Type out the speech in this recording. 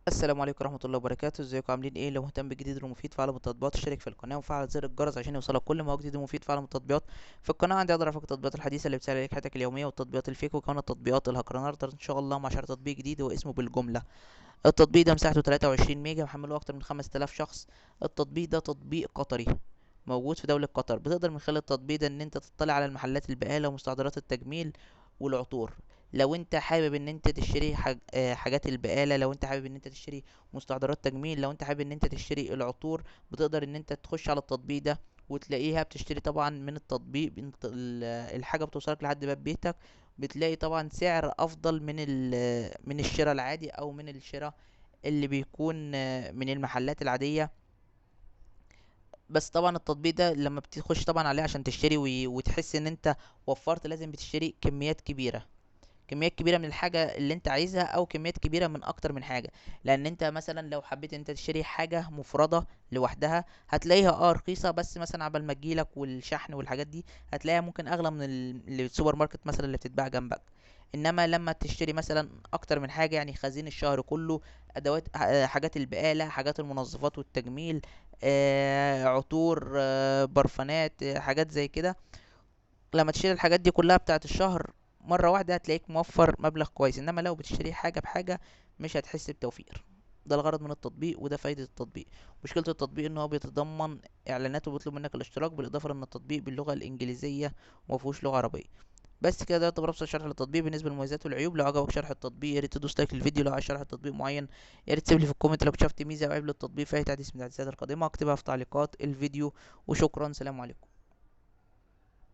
السلام عليكم ورحمة الله وبركاته. ازيكم عاملين ايه؟ لو مهتم بجديد ومفيد فعل من التطبيقات اشترك في القناة وفعل زر الجرس عشان يوصلك كل ما هو جديد ومفيد فعل من التطبيقات. في القناة عندي اقدر افك التطبيقات الحديثة اللي بتسهل عليك حياتك اليومية والتطبيقات الفيك وكمان التطبيقات الهاكر. النهارده ان شاء الله مع شرح تطبيق جديد هو اسمه بالجملة. التطبيق ده مساحته 23 ميجا، محمله اكتر من 5000 شخص. التطبيق ده تطبيق قطري موجود في دولة قطر. بتقدر من خلال التطبيق ده ان انت تطلع على المحلات البقالة ومستحضرات التجميل والعطور. لو انت حابب ان انت تشتري حاجات البقالة، لو انت حابب ان انت تشتري مستحضرات تجميل، لو انت حابب ان انت تشتري العطور، بتقدر ان انت تخش على التطبيق ده وتلاقيها بتشتري طبعا من التطبيق. الحاجة بتوصلك لحد باب بيتك. بتلاقي طبعا سعر افضل من الشراء العادي او من الشراء اللي بيكون من المحلات العادية. بس طبعا التطبيق ده لما بتخش طبعا عليه عشان تشتري وتحس ان انت وفرت، لازم بتشتري كميات كبيرة. كميات كبيرة من الحاجة اللي انت عايزها او كميات كبيرة من اكتر من حاجة. لان انت مثلا لو حبيت انت تشتري حاجة مفردة لوحدها هتلاقيها رخيصة، بس مثلا عبال ما تجيلك والشحن والحاجات دي هتلاقيها ممكن اغلى من السوبر ماركت مثلا اللي بتتباع جنبك. انما لما تشتري مثلا اكتر من حاجة، يعني خزين الشهر كله، ادوات، حاجات البقالة، حاجات المنظفات والتجميل، عطور، برفانات، حاجات زي كده. لما تشتري الحاجات دي كلها بتاعت الشهر مرة واحدة هتلاقيك موفر مبلغ كويس. انما لو بتشتري حاجة بحاجة مش هتحس بتوفير. ده الغرض من التطبيق وده فايدة التطبيق. مشكلة التطبيق ان هو بيتضمن اعلانات وبيطلب منك الاشتراك، بالاضافة ان التطبيق باللغة الانجليزية ومفيهوش لغة عربية. بس كده ده يعتبر ابسط شرح للتطبيق. بالنسبه للمميزات والعيوب، لو عجبك شرح التطبيق يا ريت تدوس لايك للفيديو. لو عايز شرح تطبيق معين يا ريت تسيب لي في الكومنت. لو اكتشفت ميزه او عيب للتطبيق في اي تحديث من التحديثات القادمه اكتبها في تعليقات الفيديو. وشكرا، سلام عليكم.